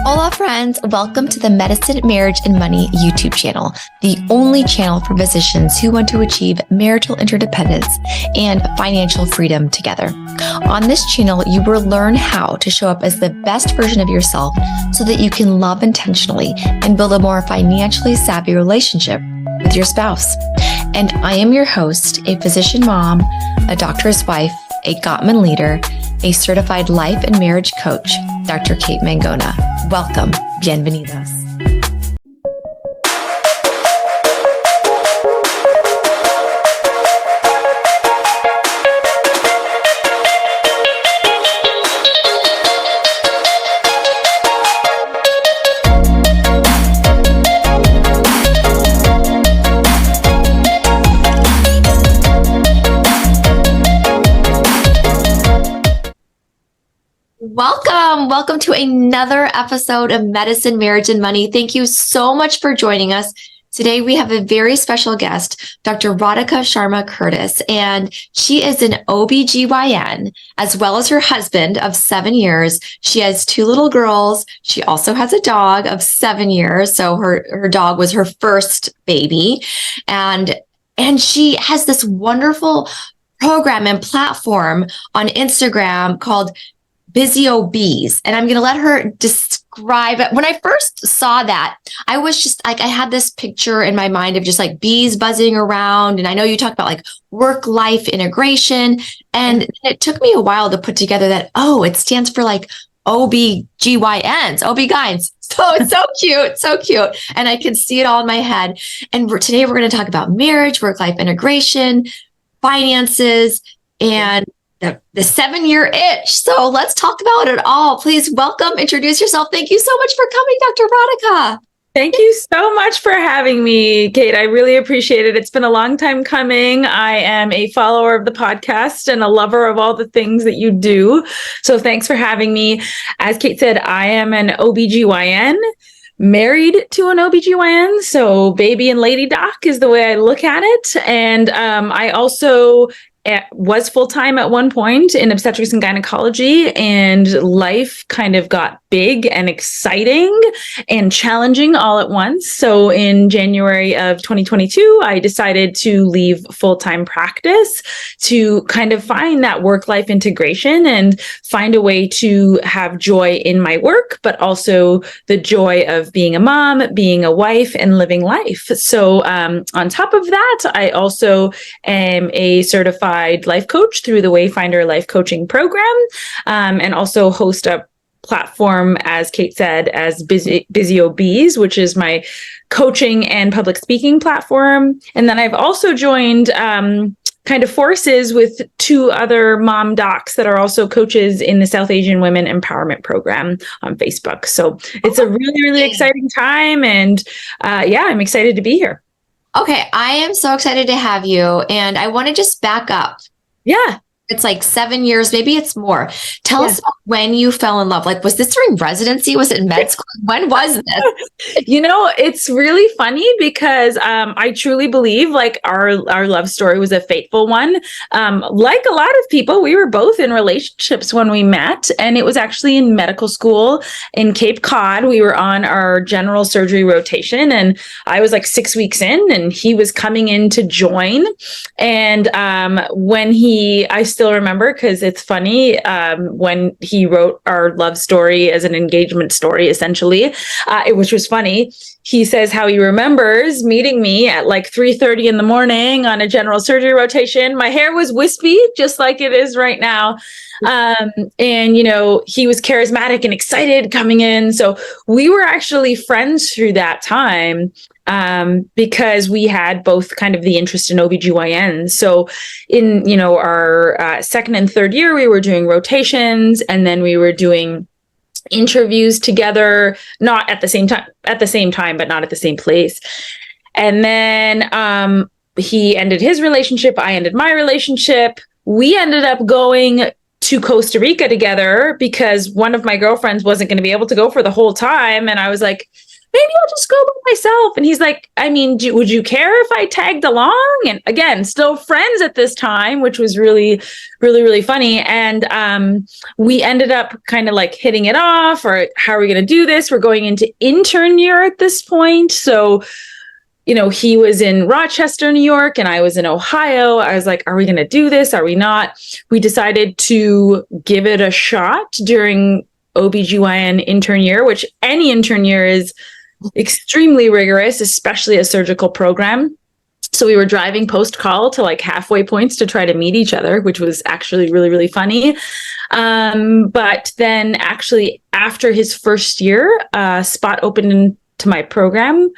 Hola friends, welcome to the Medicine, Marriage, and Money YouTube channel, the only channel for physicians who want to achieve marital interdependence and financial freedom together. On this channel, you will learn how to show up as the best version of yourself so that you can love intentionally and build a more financially savvy relationship with your spouse. And I am your host, a physician mom, a doctor's wife, a Gottman leader, a certified life and marriage coach, Dr. Kate Mangona. Welcome. Bienvenidos. Welcome to another episode of Medicine, Marriage, and Money. Thank you so much for joining us. Today, we have a very special guest, Dr. Radhika Sharma Curtis, and she is an OBGYN, as well as her husband of 7 years. She has 2 little girls. She also has a dog of 7 years. So her dog was her first baby. And she has this wonderful program and platform on Instagram called Busy OBs. And I'm going to let her describe it. When I first saw that, I was just like, I had this picture in my mind of just like bees buzzing around. And I know you talk about like work-life integration. And it took me a while to put together that, it stands for like OBGYNs, OB-GYNs. So it's so cute, so cute. And I can see it all in my head. And today we're going to talk about marriage, work-life integration, finances, and the 7-year itch. So let's talk about it all. Please welcome, introduce yourself. Thank you so much for coming, Dr. Radhika. Thank you so much for having me, Kate. I really appreciate it. It's been a long time coming. I am a follower of the podcast and a lover of all the things that you do. So thanks for having me. As Kate said, I am an OBGYN. Married to an OBGYN. So baby and lady doc is the way I look at it. And I also was full-time at one point in obstetrics and gynecology, and life kind of got big and exciting and challenging all at once. So in January of 2022, I decided to leave full-time practice to kind of find that work-life integration and find a way to have joy in my work, but also the joy of being a mom, being a wife, and living life. So on top of that, I also am a certified life coach through the Wayfinder Life Coaching Program, and also host a platform, as Kate said, as Busy OBs, which is my coaching and public speaking platform. And then I've also joined kind of forces with 2 other mom docs that are also coaches in the South Asian Women Empowerment Program on Facebook. So it's a really, really exciting time. And I'm excited to be here. Okay, I am so excited to have you. And I want to just back up. Yeah. It's like 7 years, maybe it's more. Tell us about when you fell in love. Like, was this during residency? Was it med school? When was this? It's really funny because I truly believe like our love story was a fateful one. Like a lot of people, we were both in relationships when we met, and it was actually in medical school in Cape Cod. We were on our general surgery rotation, and I was like 6 weeks in, and he was coming in to join. And I still remember, because it's funny, when he wrote our love story as an engagement story, essentially, which was funny. He says how he remembers meeting me at like 3:30 in the morning on a general surgery rotation. My hair was wispy, just like it is right now. And he was charismatic and excited coming in. So we were actually friends through that time, because we had both kind of the interest in OBGYN. So in, our second and third year, we were doing rotations, and then we were doing interviews together, not at the same time, but not at the same place. And then he ended his relationship. I ended my relationship. We ended up going to Costa Rica together because one of my girlfriends wasn't going to be able to go for the whole time. And I was like, maybe I'll just go by myself. And he's like, I mean, would you care if I tagged along? And again, still friends at this time, which was really, really, really funny. And we ended up kind of like hitting it off, or how are we going to do this? We're going into intern year at this point. So, you know, he was in Rochester, New York, and I was in Ohio. I was like, are we going to do this? Are we not? We decided to give it a shot during OBGYN intern year, which any intern year is extremely rigorous, especially a surgical program. So we were driving post call to like halfway points to try to meet each other, which was actually really, really funny. But then actually after his first year, a spot opened into my program,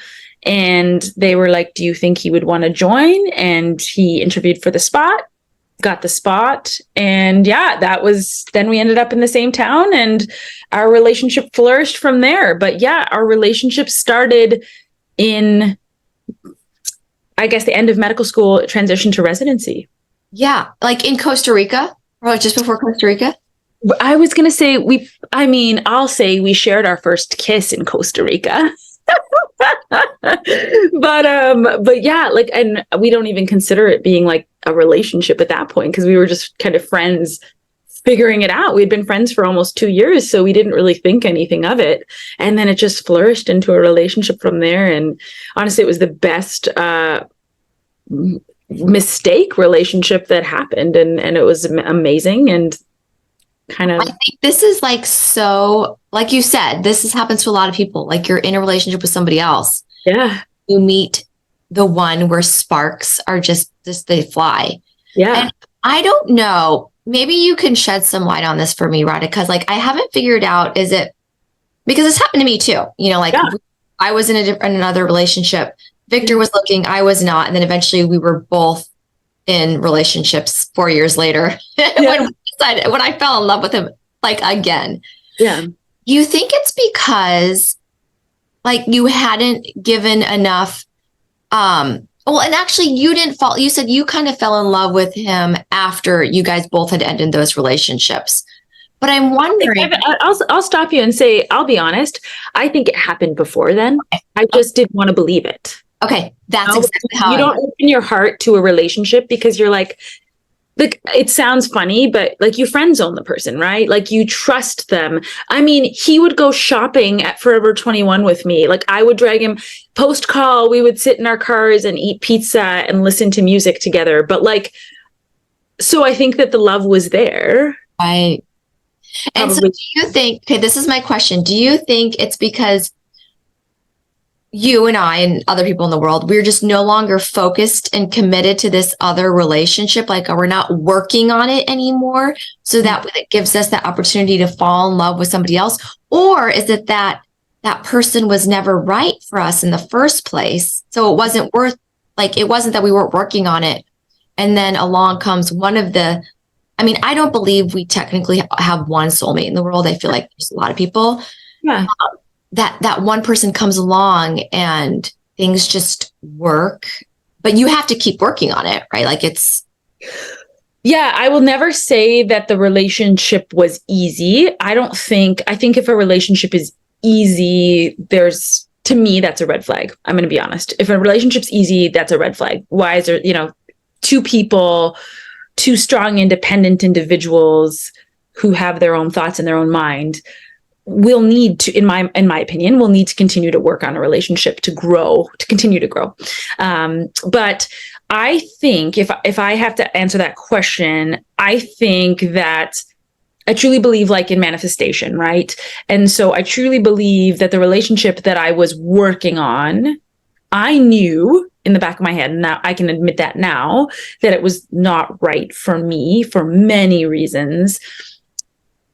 and they were like, do you think he would want to join? And he interviewed for the spot, got the spot. And yeah, then we ended up in the same town, and our relationship flourished from there. But yeah, our relationship started in, I guess, the end of medical school, transitioned to residency. Yeah. Like in Costa Rica, or like just before Costa Rica? I was going to say I'll say we shared our first kiss in Costa Rica. but yeah, like, and we don't even consider it being like a relationship at that point, because we were just kind of friends figuring it out. We'd been friends for almost 2 years, so we didn't really think anything of it. And then it just flourished into a relationship from there. And honestly, it was the best mistake relationship that happened. And it was amazing. And kind of, I think this is like, so like you said, this happens to a lot of people. Like you're in a relationship with somebody else. Yeah. You meet the one where sparks are just they fly. Yeah. And I don't know, maybe you can shed some light on this for me, Radhika, because like I haven't figured out, is it because it's happened to me too, you know, like I was in another relationship. Victor was looking, I was not. And then eventually we were both in relationships 4 years later. Yeah. when I fell in love with him, like again. Yeah. You think it's because like you hadn't given enough, well, and actually you didn't fall, you said you kind of fell in love with him after you guys both had ended those relationships. But I'm wondering, I'll stop you and say, I'll be honest. I think it happened before then. Okay. I just didn't want to believe it. Okay. That's exactly how you don't open your heart to a relationship because you're like, it sounds funny, but like you friend zone the person, right? Like you trust them. I mean, he would go shopping at Forever 21 with me. Like I would drag him post call. We would sit in our cars and eat pizza and listen to music together. But like, so I think that the love was there. Right. And so do you think, okay, this is my question. Do you think it's because you and I and other people in the world, we're just no longer focused and committed to this other relationship? Like we're not working on it anymore. So that it gives us that opportunity to fall in love with somebody else. Or is it that that person was never right for us in the first place? So it wasn't worth, like, it wasn't that we weren't working on it. And then along comes one of the, I mean, I don't believe we technically have one soulmate in the world. I feel like there's a lot of people. Yeah. That one person comes along and things just work, but you have to keep working on it, right? Like it's. Yeah, I will never say that the relationship was easy. I think if a relationship is easy, to me, that's a red flag. I'm going to be honest. If a relationship's easy, that's a red flag. Why is there, two people, two strong, independent individuals who have their own thoughts in their own mind will need to, in my opinion, will need to continue to work on a relationship to continue to grow. But I think if I have to answer that question, I think that I truly believe like in manifestation, right? And so I truly believe that the relationship that I was working on, I knew in the back of my head, and now I can admit that now, that it was not right for me for many reasons.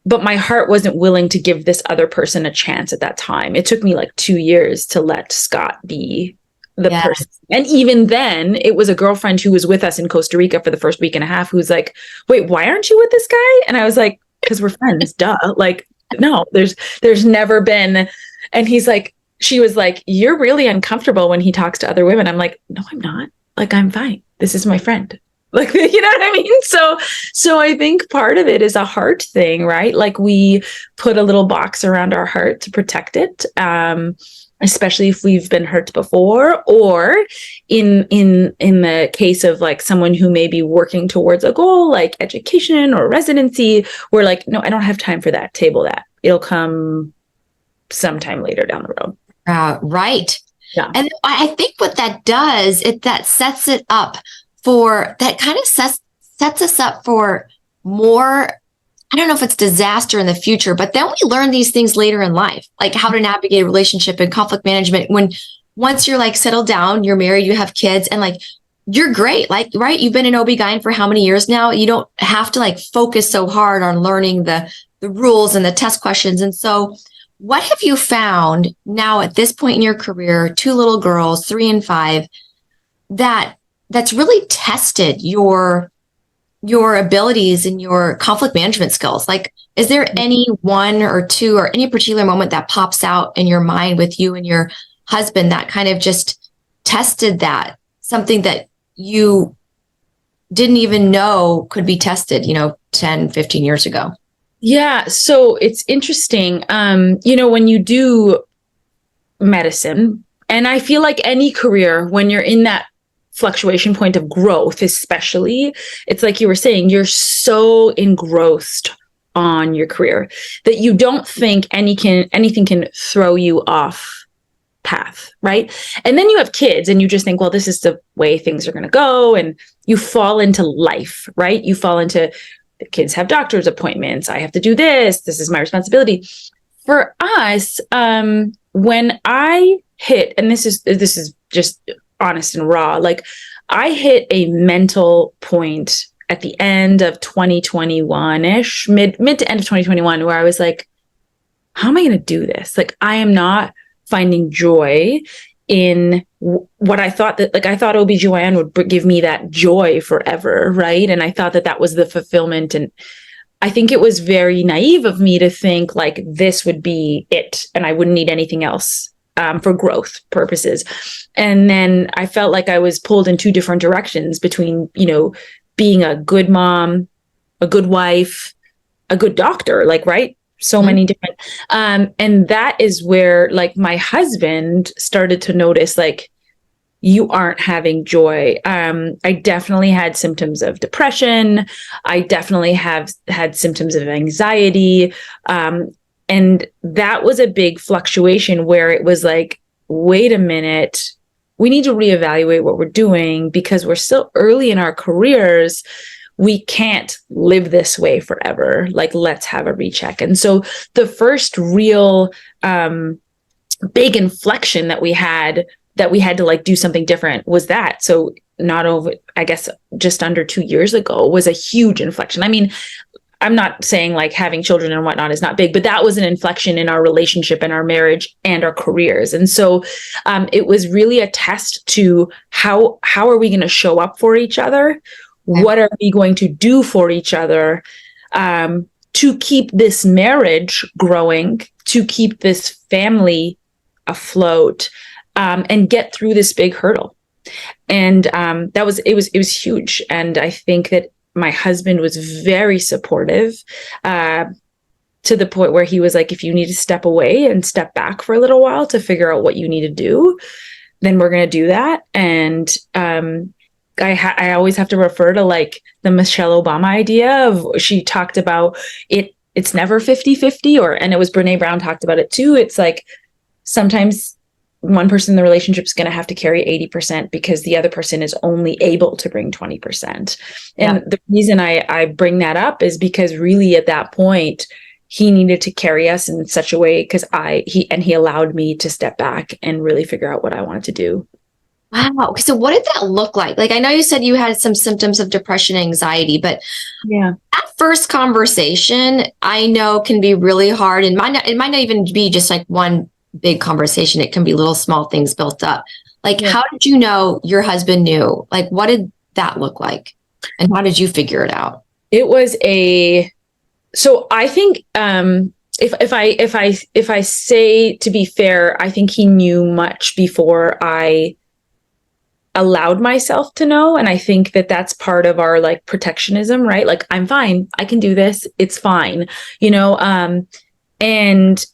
But my heart wasn't willing to give this other person a chance at that time. It took me like 2 years to let Scott be the person. And even then, it was a girlfriend who was with us in Costa Rica for the first week and a half who's like, wait, why aren't you with this guy? And I was like, because we're friends, duh. Like, no, there's never been. And she was like, you're really uncomfortable when he talks to other women. I'm like, no, I'm not. Like, I'm fine. This is my friend. Like, you know what I mean? So I think part of it is a heart thing, right? Like we put a little box around our heart to protect it. especially if we've been hurt before, or in the case of like someone who may be working towards a goal like education or residency, we're like, no, I don't have time for that. Table that. It'll come sometime later down the road. Right. Yeah. And I think what that does, that sets it up for, that kind of sets us up for more, I don't know if it's disaster in the future, but then we learn these things later in life, like how to navigate a relationship and conflict management. Once you're like settled down, you're married, you have kids, and like, you're great. Like, right. You've been an OB-GYN for how many years now? You don't have to like focus so hard on learning the rules and the test questions. And so what have you found now at this point in your career, 2 little girls, 3 and 5, that's really tested your abilities and your conflict management skills? Like, is there any 1 or 2 or any particular moment that pops out in your mind with you and your husband that kind of just tested that, something that you didn't even know could be tested, 10, 15 years ago? Yeah. So it's interesting. When you do medicine, and I feel like any career, when you're in that fluctuation point of growth, especially, it's like you were saying, you're so engrossed on your career that you don't think anything can throw you off path, right? And then you have kids and you just think, well, this is the way things are going to go. And you fall into life, right? You fall into, the kids have doctor's appointments. I have to do this. This is my responsibility. For us, when I hit, and this is just honest and raw, like I hit a mental point at the end of 2021-ish, mid to end of 2021, where I was like, how am I going to do this? Like, I am not finding joy in what I thought that, like, I thought OB/GYN would give me that joy forever, right? And I thought that was the fulfillment. And I think it was very naive of me to think like this would be it and I wouldn't need anything else for growth purposes. And then I felt like I was pulled in 2 different directions between, being a good mom, a good wife, a good doctor, like, right? So many different, and that is where like my husband started to notice, like, you aren't having joy. I definitely had symptoms of depression. I definitely have had symptoms of anxiety. And that was a big fluctuation where it was like, wait a minute, we need to reevaluate what we're doing because we're still early in our careers. We can't live this way forever. Like, let's have a recheck. And so the first real big inflection that we had to like do something different was that. So not over, I guess, just under 2 years ago was a huge inflection. I mean, I'm not saying like having children and whatnot is not big, but that was an inflection in our relationship and our marriage and our careers. And so it was really a test to how are we going to show up for each other? What are we going to do for each other to keep this marriage growing, to keep this family afloat, and get through this big hurdle? And it was huge. And I think that my husband was very supportive to the point where he was like, if you need to step away and step back for a little while to figure out what you need to do, then we're going to do that. And I always have to refer to like the Michelle Obama idea of, she talked about it's never 50-50, and it was Brene Brown talked about it too. It's like sometimes one person in the relationship is going to have to carry 80% because the other person is only able to bring 20%. And the reason I bring that up is because really at that point, he needed to carry us in such a way because he allowed me to step back and really figure out what I wanted to do. Wow. Okay. So what did that look like? Like, I know you said you had some symptoms of depression, anxiety, but yeah, that first conversation I know can be really hard, and it might not even be just like one big conversation. It can be little small things built up. Like, how did you know your husband knew? Like, what did that look like? And how did you figure it out? It was so I think, if I say, to be fair, I think he knew much before I allowed myself to know. And I think that that's part of our like protectionism, right? Like, I'm fine. I can do this. It's fine. And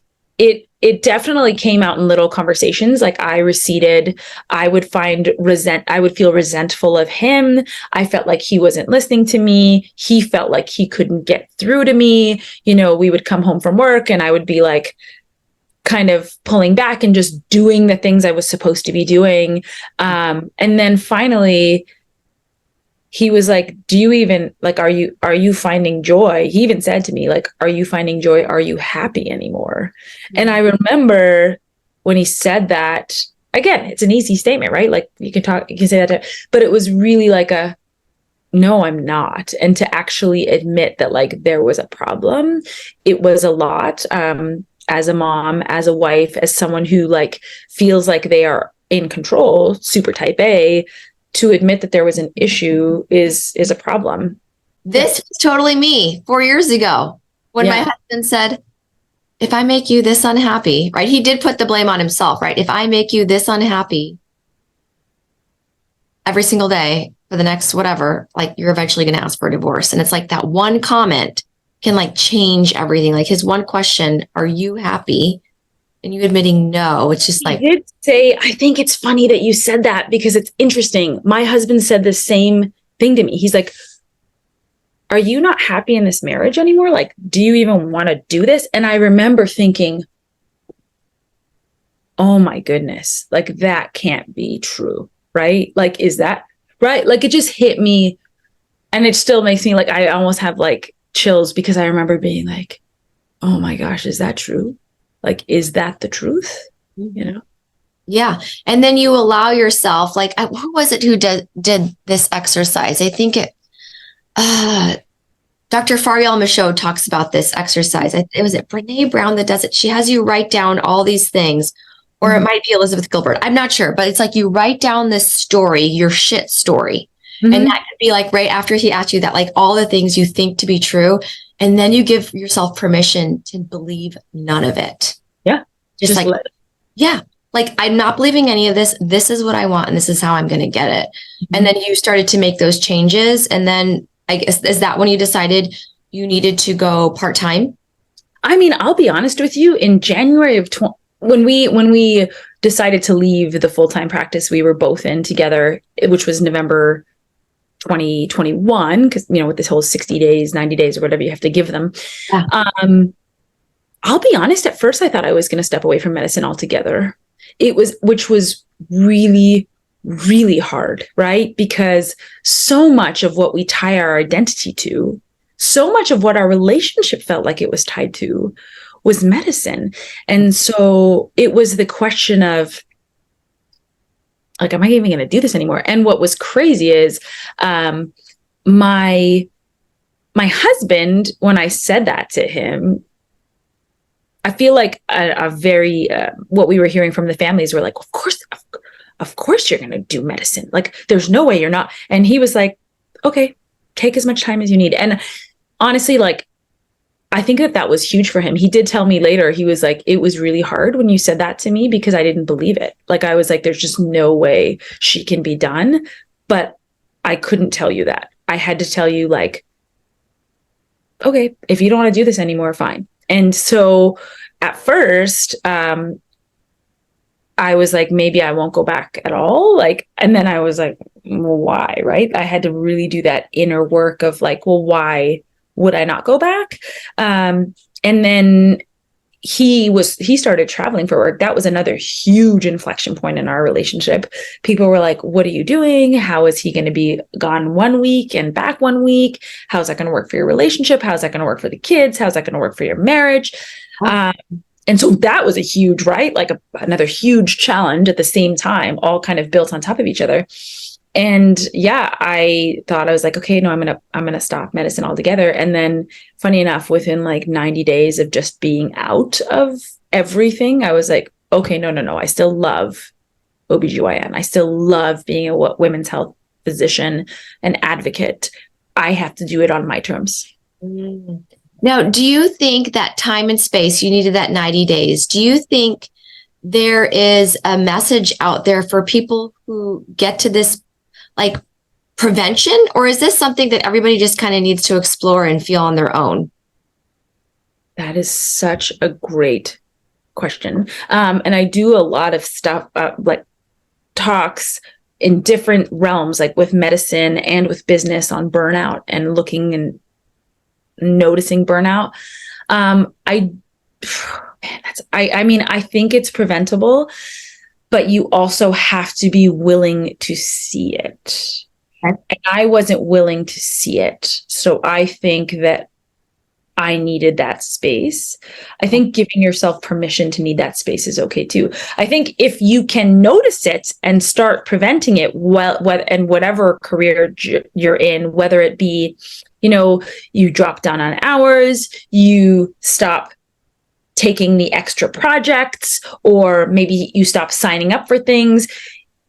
it definitely came out in little conversations. Like I receded, I would feel resentful of him. I felt like he wasn't listening to me. He felt like he couldn't get through to me. We would come home from work and I would be like, kind of pulling back and just doing the things I was supposed to be doing. And then finally he was like, do you even like, are you finding joy? He even said to me, like, are you finding joy? Are you happy anymore? Mm-hmm. And I remember when he said that, again, it's an easy statement, right? Like you can say that, but it was really like no, I'm not. And to actually admit that like there was a problem, it was a lot. As a mom, as a wife, as someone who like feels like they are in control, super type A, to admit that there was an issue is a problem. This was totally me 4 years ago when my husband said, if I make you this unhappy, right? He did put the blame on himself, right? If I make you this unhappy every single day for the next whatever, like you're eventually going to ask for a divorce. And it's like that one comment can like change everything. Like his one question, are you happy? And you admitting no, it's just like. He did say, I think it's funny that you said that because it's interesting. My husband said the same thing to me. He's like, are you not happy in this marriage anymore? Like, do you even want to do this? And I remember thinking, oh my goodness, like that can't be true, right? Like, is that right? Like it just hit me and it still makes me like, I almost have like chills because I remember being like, oh my gosh, is that true? Like, is that the truth? Yeah. And then you allow yourself, like, who was it who did this exercise? I think Dr. Fariel Michaud talks about this exercise. It was Brene Brown that does it. She has you write down all these things, or it might be Elizabeth Gilbert. I'm not sure, but it's like you write down this story, your shit story. Mm-hmm. And that could be like right after he asked you that, like all the things you think to be true. And then you give yourself permission to believe none of it. Yeah. Just like, yeah, like I'm not believing any of this. This is what I want. And this is how I'm going to get it. Mm-hmm. And then you started to make those changes. And then I guess, is that when you decided you needed to go part-time? I mean, I'll be honest with you, in January of when we decided to leave the full-time practice we were both in together, which was November 2021, because with this whole 60 days, 90 days, or whatever you have to give them. Yeah. I'll be honest, at first I thought I was going to step away from medicine altogether. Which was really, really hard, right? Because so much of what we tie our identity to, so much of what our relationship felt like it was tied to was medicine. And so it was the question of, like, am I even going to do this anymore? And what was crazy is my husband, when I said that to him, I feel like a very, what we were hearing from the families were like, of course you're going to do medicine. Like, there's no way you're not. And he was like, okay, take as much time as you need. And honestly, like, I think that was huge for him. He did tell me later, he was like, it was really hard when you said that to me because I didn't believe it. Like, I was like, there's just no way she can be done. But I couldn't tell you that. I had to tell you, like, okay, if you don't want to do this anymore, fine. And so at first, I was like, maybe I won't go back at all. Like, and then I was like, well, why? Right. I had to really do that inner work of like, well, why would I not go back? And then he started traveling for work. That was another huge inflection point in our relationship. People were like, what are you doing? How is he going to be gone 1 week and back 1 week? How's that going to work for your relationship? How's that going to work for the kids? How's that going to work for your marriage? And so that was a huge, right? Like another huge challenge at the same time, all kind of built on top of each other. And yeah, I thought, I was like, okay, no, I'm going to stop medicine altogether. And then funny enough, within like 90 days of just being out of everything, I was like, okay, no. I still love OBGYN. I still love being a women's health physician and advocate. I have to do it on my terms. Now, do you think that time and space, you needed that 90 days? Do you think there is a message out there for people who get to this, like, prevention, or is this something that everybody just kind of needs to explore and feel on their own? That is such a great question. And I do a lot of stuff, like talks in different realms, like with medicine and with business on burnout and looking and noticing burnout. I mean, I think it's preventable, but you also have to be willing to see it. Okay. And I wasn't willing to see it. So I think that I needed that space. I think giving yourself permission to need that space is okay too. I think if you can notice it and start preventing it, and whatever career you're in, whether it be, you drop down on hours, you stop taking the extra projects, or maybe you stop signing up for things.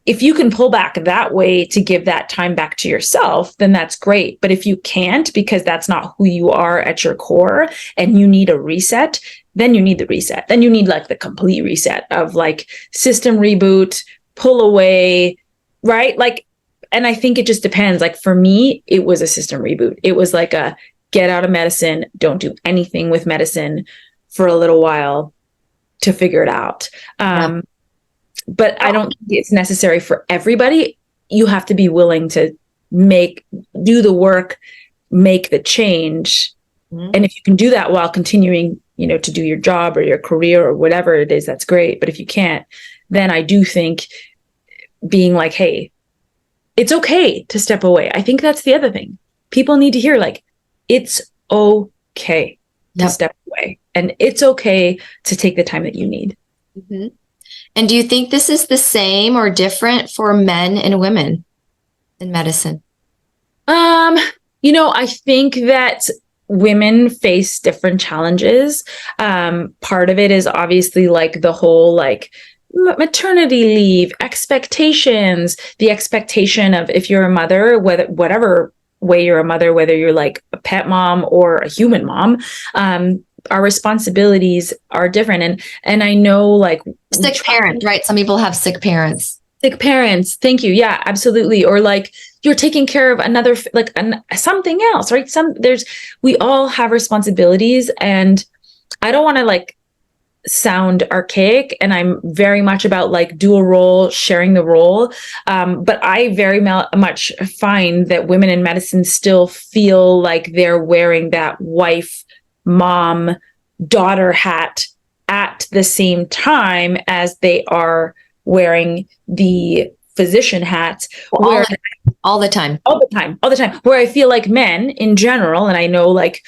If you can pull back that way to give that time back to yourself, then that's great. But if you can't, because that's not who you are at your core and you need a reset, then you need the reset. Then you need like the complete reset of like system reboot, pull away, right? Like, and I think it just depends. Like for me, it was a system reboot. It was like a get out of medicine, don't do anything with medicine for a little while to figure it out. But I don't think it's necessary for everybody. You have to be willing to do the work, make the change. Mm-hmm. And if you can do that while continuing, to do your job or your career or whatever it is, that's great. But if you can't, then I do think being like, hey, it's okay to step away. I think that's the other thing. People need to hear, like, it's okay to step away. And it's okay to take the time that you need. Mm-hmm. And do you think this is the same or different for men and women in medicine? I think that women face different challenges. Part of it is obviously like the whole like maternity leave, expectations, the expectation of if you're a mother, whatever way you're a mother, whether you're like a pet mom or a human mom, our responsibilities are different. And I know like sick parent, right? Some people have sick parents. Sick parents. Thank you. Yeah, absolutely. Or like you're taking care of another, something else, right? We all have responsibilities, and I don't want to like sound archaic, and I'm very much about like dual role, sharing the role. But I very much find that women in medicine still feel like they're wearing that wife, mom, daughter hat at the same time as they are wearing the physician hat. All the time. Where I feel like men in general, and I know like,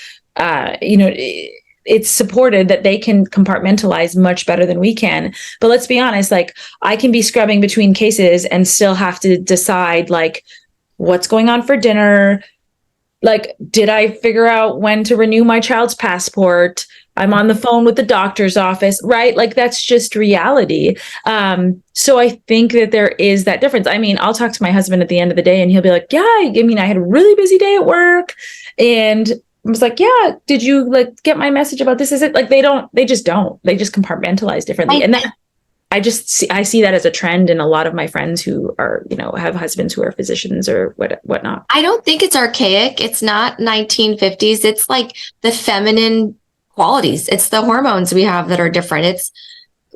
it's supported that they can compartmentalize much better than we can. But let's be honest, like I can be scrubbing between cases and still have to decide like what's going on for dinner. Like, did I figure out when to renew my child's passport? I'm on the phone with the doctor's office, right? Like that's just reality. So I think that there is that difference. I mean, I'll talk to my husband at the end of the day and he'll be like, yeah, I had a really busy day at work. And I was like, yeah, did you like get my message about this? Is it like, they just compartmentalize differently. And then I see that as a trend in a lot of my friends who are, have husbands who are physicians or whatnot. I don't think it's archaic. It's not 1950s. It's like the feminine qualities. It's the hormones we have that are different.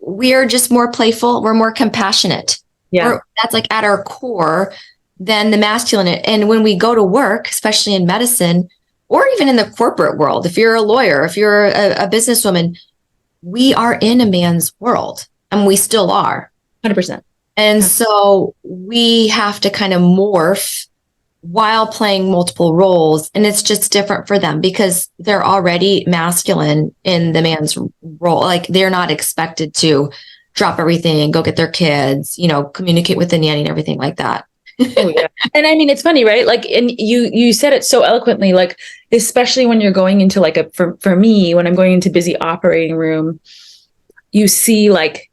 We're just more playful. We're more compassionate. Yeah. That's like at our core than the masculine. And when we go to work, especially in medicine or even in the corporate world, if you're a lawyer, if you're a businesswoman, we are in a man's world. And we still are. 100%. And so we have to kind of morph while playing multiple roles. And it's just different for them because they're already masculine in the man's role. Like they're not expected to drop everything and go get their kids, communicate with the nanny and everything like that. Oh, yeah. And I mean, it's funny, right? Like, and you said it so eloquently, like, especially when you're going into like for me, when I'm going into busy operating room, you see like,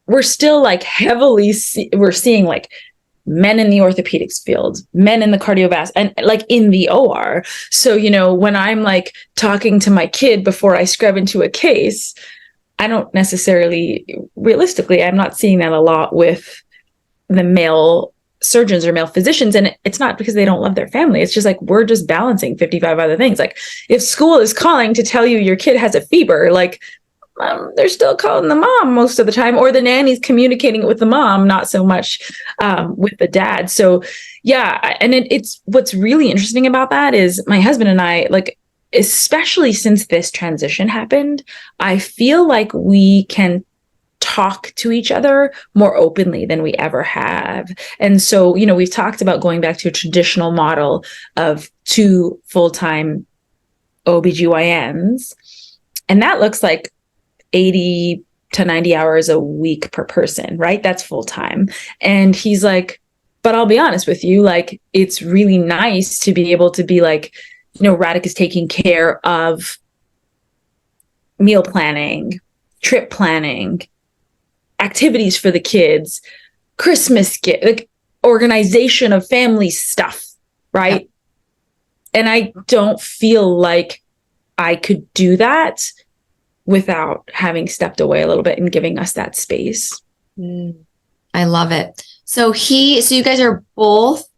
we're still like we're seeing like men in the orthopedics field, men in the cardiovascular, and like in the OR. So, when I'm like talking to my kid before I scrub into a case, I don't necessarily, realistically, I'm not seeing that a lot with the male surgeons or male physicians. And it's not because they don't love their family. It's just like, we're just balancing 55 other things. Like if school is calling to tell you your kid has a fever, like, they're still calling the mom most of the time, or the nanny's communicating it with the mom, not so much with the dad. So yeah, and it's what's really interesting about that is my husband and I, like, especially since this transition happened, I feel like we can talk to each other more openly than we ever have. And so, we've talked about going back to a traditional model of 2 full-time OBGYNs, and that looks like 80 to 90 hours a week per person, right? That's full time. And he's like, but I'll be honest with you, like, it's really nice to be able to be like, Radhika is taking care of meal planning, trip planning, activities for the kids, Christmas gift, like organization of family stuff, right? Yeah. And I don't feel like I could do that without having stepped away a little bit and giving us that space. I love it. So you guys are both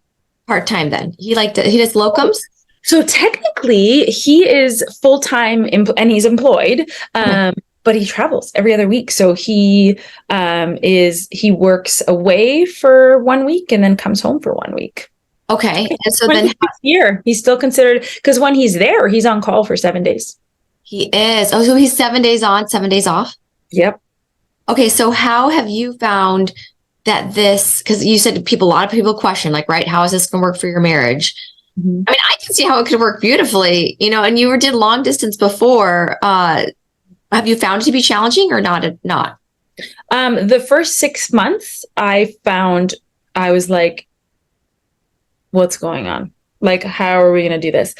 part-time then. He does locums? So technically he is full-time and he's employed, but he travels every other week. So he works away for 1 week and then comes home for 1 week. Okay. And so then he's still considered, because when he's there, he's on call for 7 days. He is. Oh, so he's 7 days on, 7 days off? Yep. Okay. So how have you found that because you said a lot of people question, like, right, how is this going to work for your marriage? Mm-hmm. I mean, I can see how it could work beautifully, and you did long distance before. Have you found it to be challenging or not? The first 6 months I found, I was like, what's going on? Like, how are we going to do this?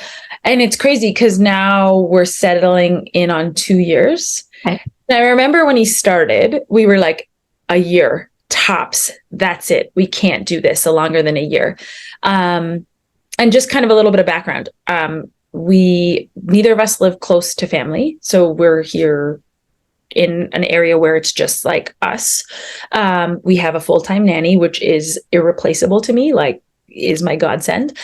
And it's crazy because now we're settling in on 2 years. Okay. And I remember when he started, we were like, a year tops. That's it. We can't do this longer than a year. And just kind of a little bit of background. Neither of us live close to family. So we're here in an area where it's just like us. We have a full-time nanny, which is irreplaceable to me, like, is my godsend.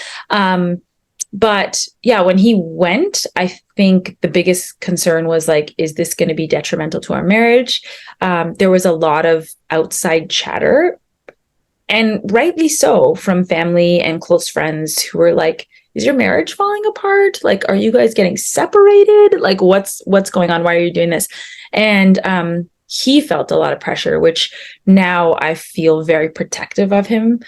But yeah, when he went, I think the biggest concern was like, is this going to be detrimental to our marriage? There was a lot of outside chatter, and rightly so, from family and close friends who were like, is your marriage falling apart? Like, are you guys getting separated? Like, what's going on? Why are you doing this? And he felt a lot of pressure, which now I feel very protective of him.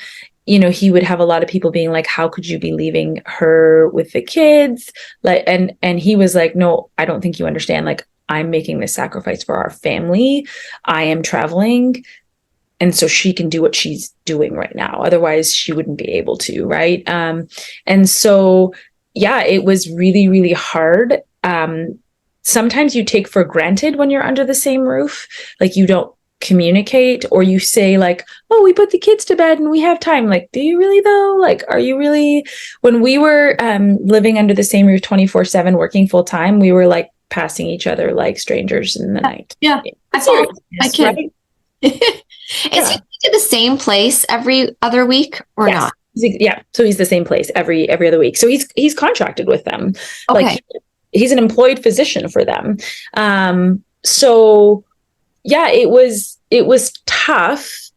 He would have a lot of people being like, how could you be leaving her with the kids? Like, and he was like, no, I don't think you understand. Like, I'm making this sacrifice for our family. I am traveling. And so she can do what she's doing right now. Otherwise she wouldn't be able to. Right. And so, yeah, it was really, really hard. Sometimes you take for granted when you're under the same roof, like you don't communicate, or you say like, oh, we put the kids to bed and we have time. Like, do you really though? Like, are you really? When we were living under the same roof 24/7, working full time, we were like passing each other like strangers in the night. Yeah. That's all my kid. Right? Is he to the same place every other week or not? Yeah. So he's the same place every other week. So he's contracted with them. Okay. Like, he's an employed physician for them. So yeah, it was tough.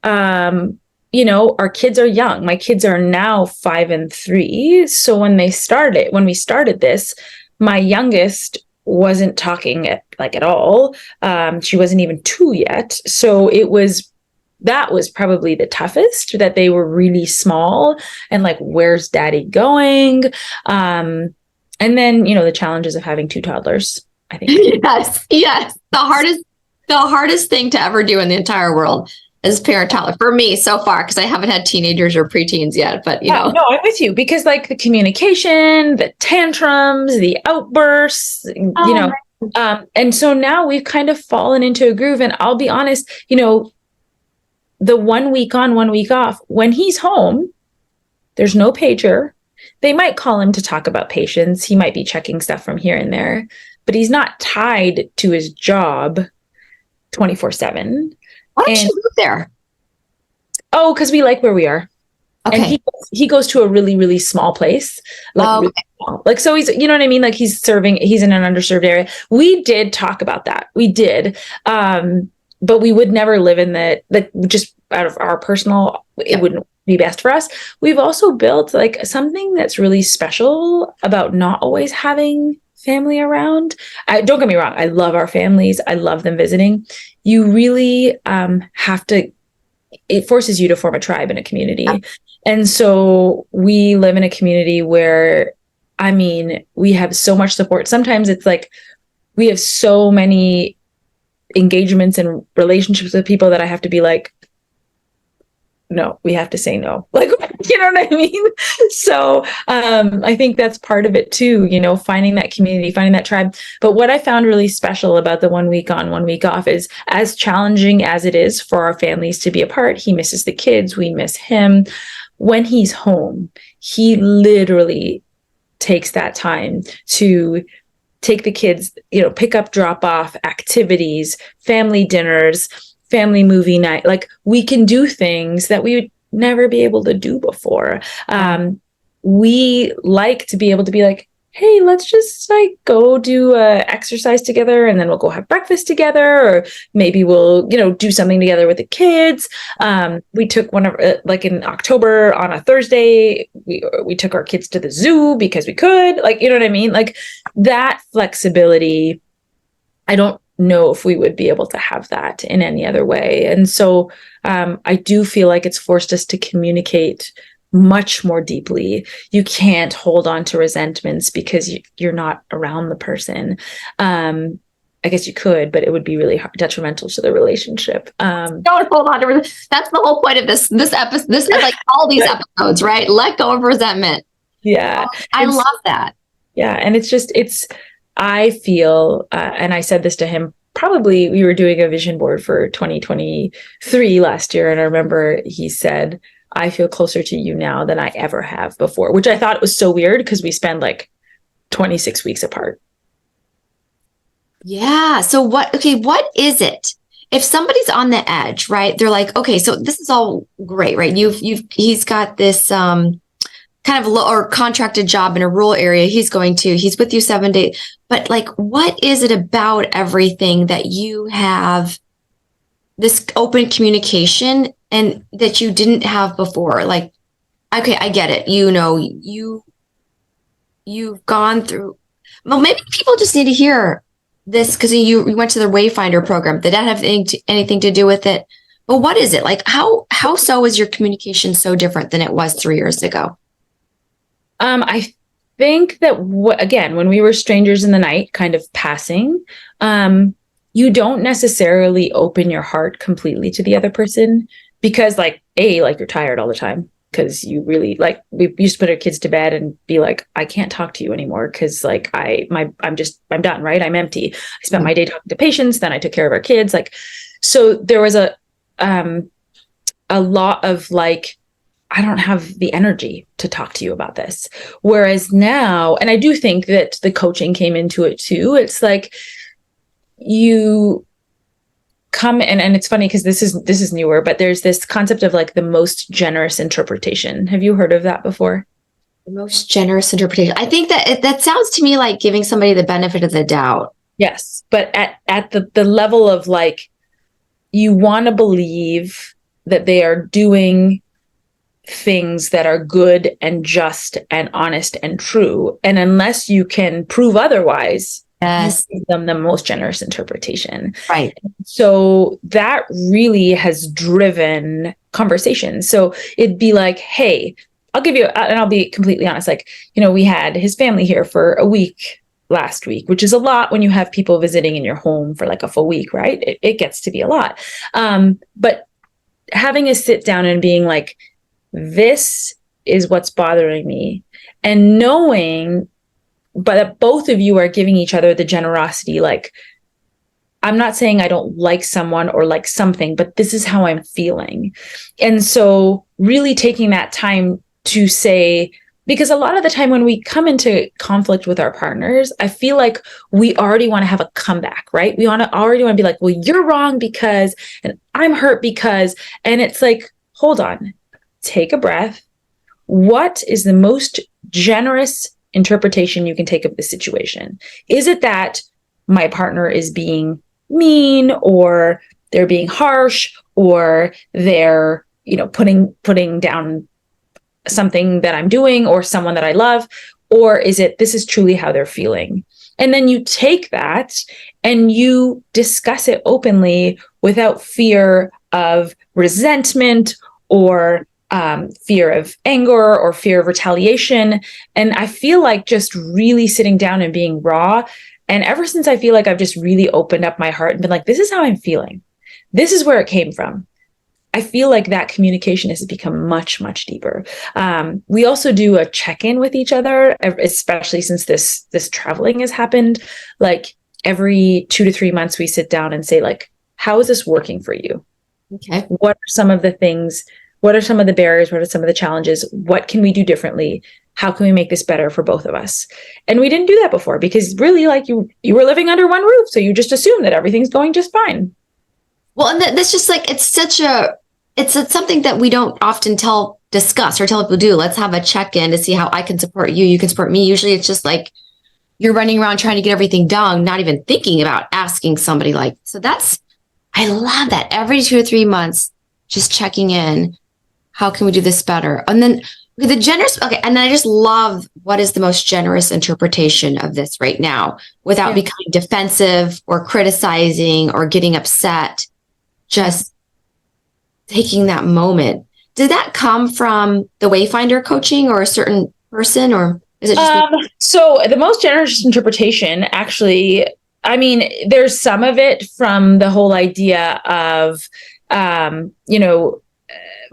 Our kids are young. My kids are now 5 and 3. So when we started this, my youngest wasn't talking at all. She wasn't even 2 yet. So that was probably the toughest, that they were really small and like, where's daddy going? And then, the challenges of having 2 toddlers, I think. Yes. The hardest thing to ever do in the entire world is parent toddler for me so far, because I haven't had teenagers or preteens yet, but No, I'm with you, because like the communication, the tantrums, the outbursts, and so now we've kind of fallen into a groove. And I'll be honest, the 1 week on, 1 week off, when he's home, there's no pager. They might call him to talk about patients. He might be checking stuff from here and there, but he's not tied to his job 24/7. Why don't you move there? Oh, because we like where we are. And Okay. he goes to a really, really small place, like Oh, really small. Like, so he's, you know what I mean? Like he's in an underserved area. We did talk about that. We did. But we would never live in like just out of our personal, it wouldn't be best for us. We've also built like something that's really special about not always having family around. Don't get me wrong. I love our families. I love them visiting. You really have to, it forces you to form a tribe in a community. And so we live in a community where, I mean, we have so much support. Sometimes it's like we have so many engagements and relationships with people that I have to be like, no, we have to say no. Like, you know what I mean? So I think that's part of it too, you know, finding that community, finding that tribe. But what I found really special about the 1 week on, 1 week off is, as challenging as it is for our families to be apart, he misses the kids, we miss him. When he's home, he literally takes that time to take the kids, you know, pick up, drop off, activities, family dinners, family movie night. Like, we can do things that we would never be able to do before. We like to be able to be like, hey, let's just like go do exercise together, and then we'll go have breakfast together, or maybe we'll, you know, do something together with the kids. We took one of like in October on a Thursday, we took our kids to the zoo because we could, like, you know what I mean? Like, that flexibility, I don't know if we would be able to have that in any other way. And so I do feel like it's forced us to communicate much more deeply. You can't hold on to resentments because you're not around the person. I guess you could, but it would be really detrimental to the relationship. don't hold on to that's the whole point of this episode, this like all these episodes, right? Let go of resentment. Yeah. I love that. Yeah. And I feel, and I said this to him, probably we were doing a vision board for 2023 last year. And I remember he said, I feel closer to you now than I ever have before, which I thought was so weird because we spend like 26 weeks apart. Yeah. So what is it? If somebody's on the edge, right? They're like, okay, so this is all great, right? He's got this kind of low or contracted job in a rural area. He's with you 7 days. But like, what is it about everything that you have this open communication and that you didn't have before? Like, okay, I get it. You know, you've gone through, well, maybe people just need to hear this because you went to the Wayfinder program. Did that have anything to do with it? But what is it? Like, how so is your communication so different than it was 3 years ago? I think that again, when we were strangers in the night, kind of passing, you don't necessarily open your heart completely to the other person because like you're tired all the time because you really like, we used to put our kids to bed and be like, I can't talk to you anymore because like I'm done, right? I'm empty. I spent my day talking to patients, then I took care of our kids. Like, so there was a lot of like, I don't have the energy to talk to you about this. Whereas now, and I do think that the coaching came into it too. It's like you come and it's funny because this is newer, but there's this concept of like the most generous interpretation. Have you heard of that before? The most generous interpretation. I think that sounds to me like giving somebody the benefit of the doubt. Yes. But at the level of like, you want to believe that they are doing things that are good and just and honest and true. And unless you can prove otherwise, yes, you give them the most generous interpretation. Right. So that really has driven conversation. So it'd be like, hey, I'll give you, and I'll be completely honest, like, you know, we had his family here for a week last week, which is a lot when you have people visiting in your home for like a full week, right? It gets to be a lot. But having a sit down and being like, this is what's bothering me, and knowing, but that both of you are giving each other the generosity. Like, I'm not saying I don't like someone or like something, but this is how I'm feeling. And so really taking that time to say, because a lot of the time when we come into conflict with our partners, I feel like we already want to have a comeback, right? We already want to be like, well, you're wrong because, and I'm hurt because, and it's like, hold on. Take a breath, what is the most generous interpretation you can take of the situation? Is it that my partner is being mean, or they're being harsh, or they're, putting down something that I'm doing or someone that I love? Or is it, this is truly how they're feeling? And then you take that and you discuss it openly without fear of resentment or fear of anger or fear of retaliation. And I feel like just really sitting down and being raw. And ever since I feel like I've just really opened up my heart and been like, this is how I'm feeling. This is where it came from. I feel like that communication has become much, much deeper. We also do a check-in with each other, especially since this traveling has happened. Like every 2 to 3 months, we sit down and say, like, how is this working for you? Okay. What are some of the things? What are some of the barriers? What are some of the challenges? What can we do differently? How can we make this better for both of us? And we didn't do that before, because really, like, you were living under one roof. So you just assume that everything's going just fine. Well, and that's just like, it's something that we don't often discuss or tell people do. Let's have a check-in to see how I can support you. You can support me. Usually it's just like you're running around trying to get everything done, not even thinking about asking somebody I love that. Every 2 or 3 months, just checking in. How can we do this better? And then and then I just love, what is the most generous interpretation of this right now without becoming defensive or criticizing or getting upset, just taking that moment. Did that come from the Wayfinder coaching or a certain person, or is it just so the most generous interpretation, actually, I mean, there's some of it from the whole idea of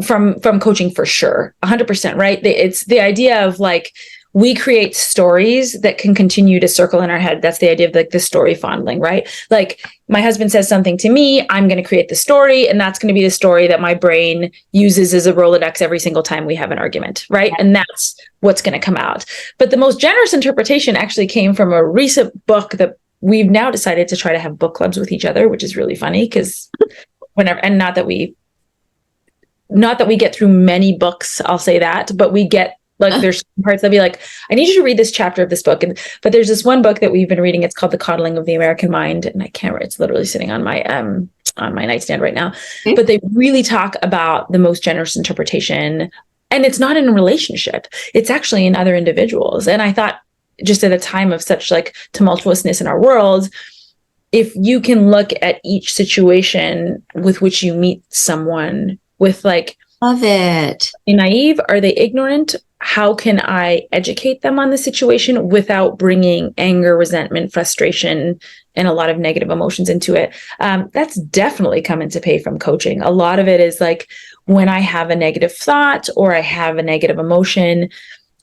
from coaching, for sure, 100%, right? It's the idea of, like, we create stories that can continue to circle in our head. That's the idea of, like, the story fondling, right? Like, my husband says something to me, I'm going to create the story, and that's going to be the story that my brain uses as a Rolodex every single time we have an argument, right? And that's what's going to come out. But the most generous interpretation actually came from a recent book that we've now decided to try to have book clubs with each other, which is really funny, because not that we get through many books, I'll say that, but we get, like, there's parts that'll be like, I need you to read this chapter of this book. But there's this one book that we've been reading. It's called The Coddling of the American Mind. And I can't remember, it's literally sitting on my nightstand right now. Okay. But they really talk about the most generous interpretation. And it's not in a relationship. It's actually in other individuals. And I thought, just at a time of such, like, tumultuousness in our world, if you can look at each situation with which you meet someone with, like, love it. Are they naive? Are they ignorant? How can I educate them on the situation without bringing anger, resentment, frustration, and a lot of negative emotions into it? That's definitely come into pay from coaching. A lot of it is, like, when I have a negative thought or I have a negative emotion,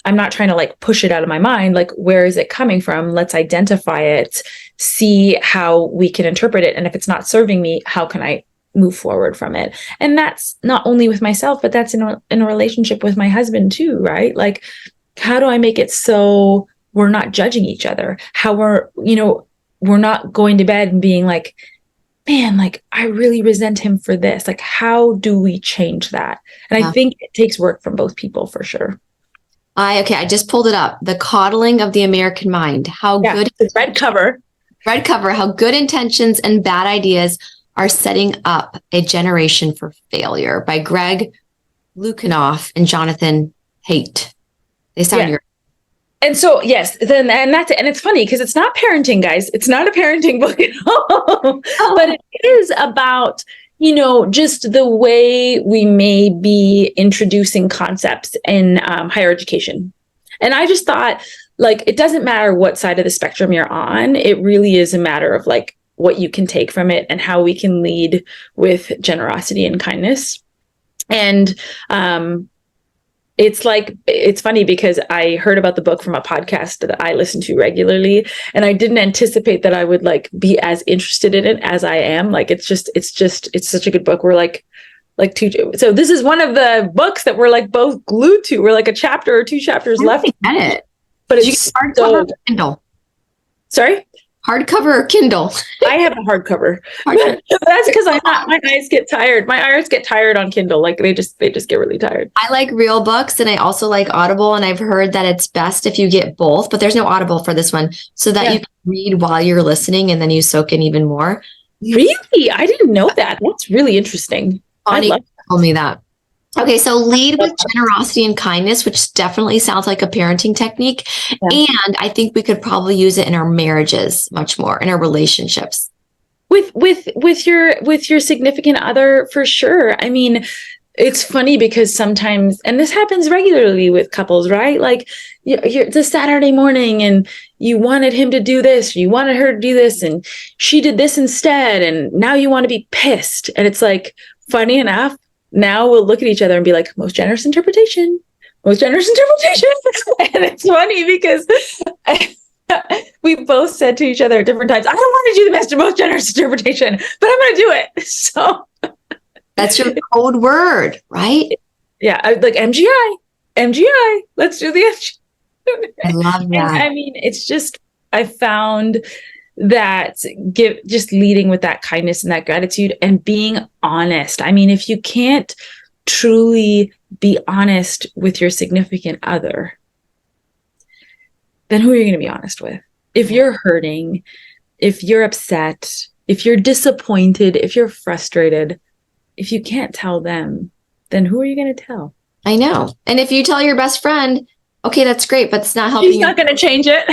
I'm not trying to, like, push it out of my mind. Like, where is it coming from? Let's identify it, see how we can interpret it. And if it's not serving me, how can I move forward from it? And that's not only with myself, but that's in a relationship with my husband too, right? Like, how do I make it so we're not judging each other? How we're not going to bed and being like, man, like, I really resent him for this. Like, how do we change that? And I think it takes work from both people, for sure. I just pulled it up. The Coddling of the American Mind. How good. Red cover. How good intentions and bad ideas are setting up a generation for failure, by Greg Lukianoff and Jonathan Haidt. They sound your. And so, yes, and it's funny because it's not parenting, guys. It's not a parenting book at all, but it is about, just the way we may be introducing concepts in higher education. And I just thought, like, it doesn't matter what side of the spectrum you're on. It really is a matter of, like, what you can take from it and how we can lead with generosity and kindness. And it's funny because I heard about the book from a podcast that I listen to regularly, and I didn't anticipate that I would, like, be as interested in it as I am. Like, it's such a good book. We're like two. So this is one of the books that we're, like, both glued to. We're like a chapter or 2 chapters left. Get it. But it's hardcover Kindle. Sorry? Hardcover or Kindle? I have a hardcover. Hardcover. That's because my eyes get tired. My eyes get tired on Kindle. Like they just get really tired. I like real books and I also like Audible, and I've heard that it's best if you get both, but there's no Audible for this one, so that you can read while you're listening and then you soak in even more. Really? I didn't know that. That's really interesting. Bonnie told me that. Okay, so lead with generosity and kindness, which definitely sounds like a parenting technique. Yeah. And I think we could probably use it in our marriages much more, in our relationships. With your significant other, for sure. I mean, it's funny because sometimes, and this happens regularly with couples, right? Like it's a Saturday morning and you wanted him to do this, or you wanted her to do this, and she did this instead. And now you want to be pissed. And it's like, funny enough, now we'll look at each other and be like, most generous interpretation. And it's funny because we both said to each other at different times, I don't want to do the most generous interpretation, but I'm going to do it. So that's your code word, right? Yeah. I like MGI. Let's do the MGI. I love that. I mean, it's just, I found that just leading with that kindness and that gratitude and being honest. I mean, if you can't truly be honest with your significant other, then who are you going to be honest with? If you're hurting, if you're upset, if you're disappointed, if you're frustrated, if you can't tell them, then who are you going to tell? I know. And if you tell your best friend, okay, that's great, but it's not helping. He's not going to change it.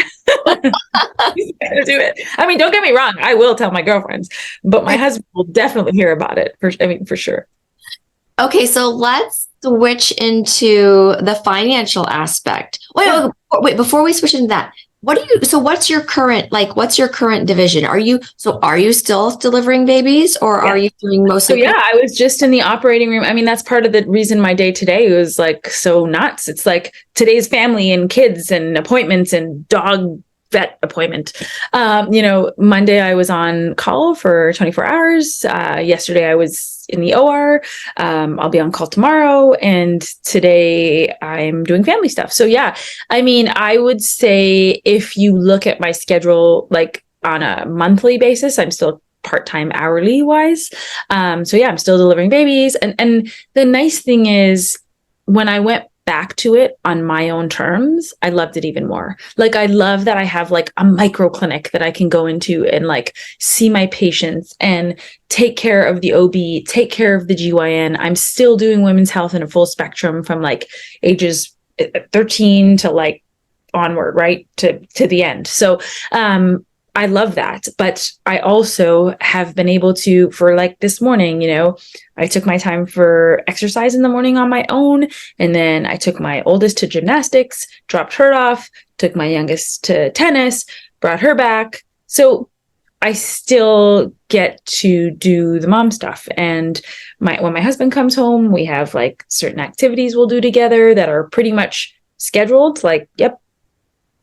He's going to do it. I mean, don't get me wrong. I will tell my girlfriends, but my husband will definitely hear about it. For sure. Okay, so let's switch into the financial aspect. Wait, before we switch into that, what's your current division? Are you still delivering babies, or are you doing most of it? Yeah, I was just in the operating room. I mean, that's part of the reason my day today was like so nuts. It's like today's family and kids and appointments and dog vet appointment. Monday I was on call for 24 hours. Yesterday I was in the OR. I'll be on call tomorrow. And today I'm doing family stuff. So yeah, I mean, I would say if you look at my schedule, like on a monthly basis, I'm still part-time hourly wise. So yeah, I'm still delivering babies. And the nice thing is when I went back to it on my own terms, I loved it even more. Like, I love that I have like a micro clinic that I can go into and like see my patients and take care of the OB, take care of the GYN. I'm still doing women's health in a full spectrum from like ages 13 to like onward, right to the end. So, I love that. But I also have been able to, for like this morning, I took my time for exercise in the morning on my own. And then I took my oldest to gymnastics, dropped her off, took my youngest to tennis, brought her back. So I still get to do the mom stuff. And when my husband comes home, we have like certain activities we'll do together that are pretty much scheduled. Like, yep,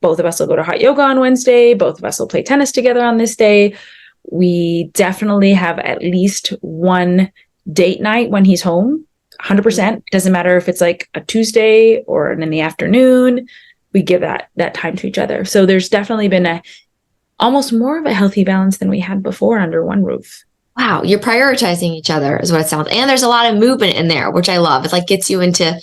both of us will go to hot yoga on Wednesday. Both of us will play tennis together on this day. We definitely have at least one date night when he's home. 100%. Doesn't matter if it's like a Tuesday or in the afternoon. We give that time to each other. So there's definitely been almost more of a healthy balance than we had before under one roof. Wow. You're prioritizing each other is what it sounds. And there's a lot of movement in there, which I love. It like gets you into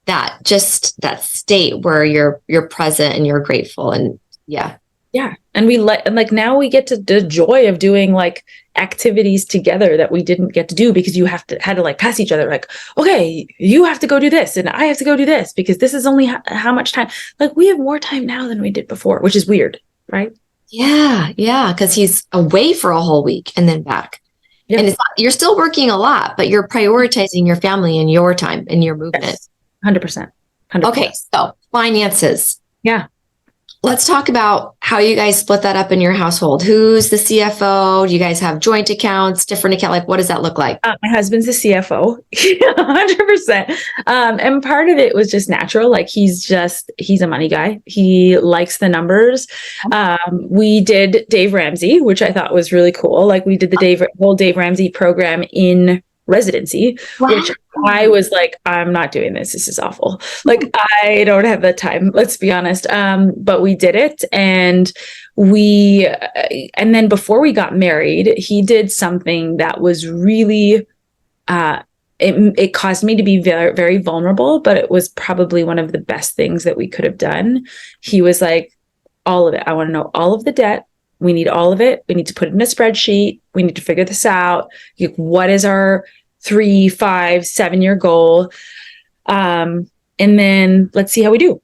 that state where you're present and you're grateful. And yeah. And we like now we get to the joy of doing like activities together that we didn't get to do because you had to like pass each other. Like, okay, you have to go do this and I have to go do this because this is only how much time. Like, we have more time now than we did before, which is weird, right? Yeah. Because he's away for a whole week and then back. Yep. And you're still working a lot, but you're prioritizing your family and your time and your movement. Yes. 100%. Okay, so finances. Yeah. Let's talk about how you guys split that up in your household. Who's the CFO? Do you guys have joint accounts, different account? Like, what does that look like? My husband's the CFO, 100%. And part of it was just natural. Like, he's a money guy. He likes the numbers. We did Dave Ramsey, which I thought was really cool. Like, we did the whole Dave Ramsey program in residency, which I was like, I'm not doing this. This is awful. Like, I don't have the time, let's be honest. But we did it and and then before we got married, he did something that was really, it caused me to be very, very vulnerable, but it was probably one of the best things that we could have done. He was like, all of it. I want to know all of the debt. We need all of it. We need to put it in a spreadsheet. We need to figure this out. What is our 3, 5, 7-year goal? And then let's see how we do.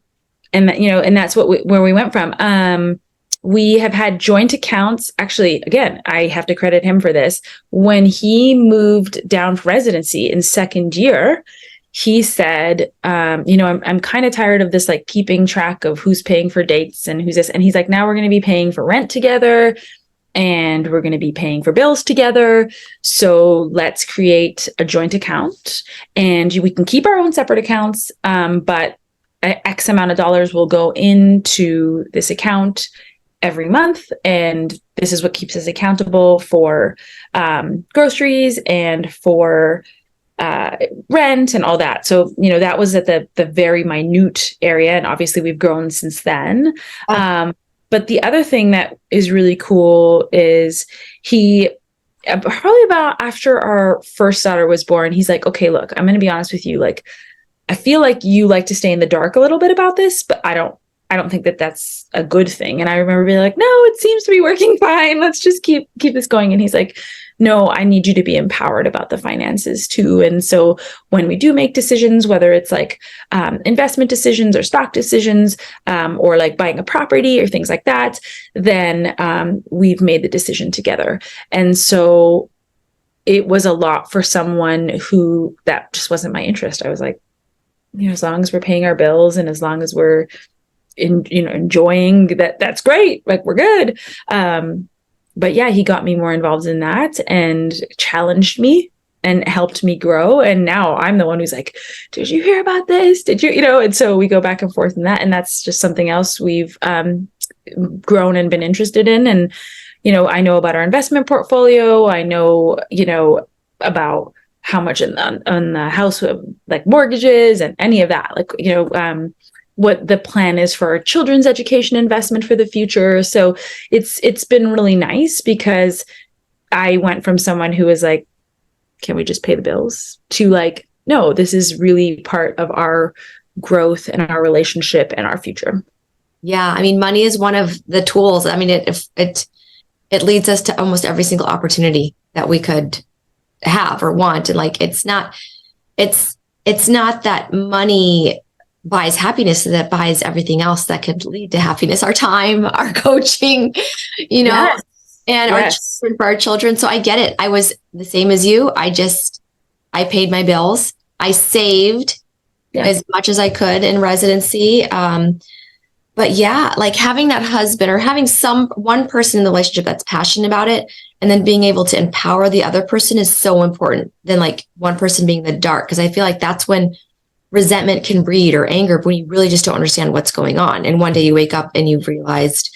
And and that's where we went from. We have had joint accounts. Actually, again, I have to credit him for this. When he moved down for residency in second year, he said, I'm kind of tired of this, like keeping track of who's paying for dates and who's this. And he's like, now we're going to be paying for rent together and we're going to be paying for bills together. So let's create a joint account and we can keep our own separate accounts. But X amount of dollars will go into this account every month. And this is what keeps us accountable for groceries and for rent and all that. So, that was at the very minute area. And obviously we've grown since then. But the other thing that is really cool is he, probably about after our first daughter was born, he's like, okay, look, I'm going to be honest with you. Like, I feel like you like to stay in the dark a little bit about this, but I don't think that that's a good thing. And I remember being like, no, it seems to be working fine. Let's just keep this going. And he's like, no, I need you to be empowered about the finances too. And so when we do make decisions, whether it's like investment decisions or stock decisions, or like buying a property or things like that, then we've made the decision together. And so it was a lot for someone who that just wasn't my interest. I was like, as long as we're paying our bills and as long as we're enjoying that, that's great. Like we're good. But yeah, he got me more involved in that and challenged me and helped me grow. And now I'm the one who's like, did you hear about this? Did you, and so we go back and forth in that. And that's just something else we've grown and been interested in. And, I know about our investment portfolio. I know, about how much on the house, like mortgages and any of that, like, what the plan is for our children's education investment for the future. So it's been really nice because I went from someone who was like, can we just pay the bills to like, no, this is really part of our growth and our relationship and our future. Yeah. I mean, money is one of the tools. I mean, it leads us to almost every single opportunity that we could have or want. And like, it's not that money buys happiness, that buys everything else that could lead to happiness, our time, our coaching, Yes. and our children, for our children. So I get it. I was the same as you. I paid my bills. I saved as much as I could in residency. But yeah, like having that husband or having one person in the relationship that's passionate about it and then being able to empower the other person is so important than like one person being in the dark. Cause I feel like that's when resentment can breed or anger when you really just don't understand what's going on. And one day you wake up and you've realized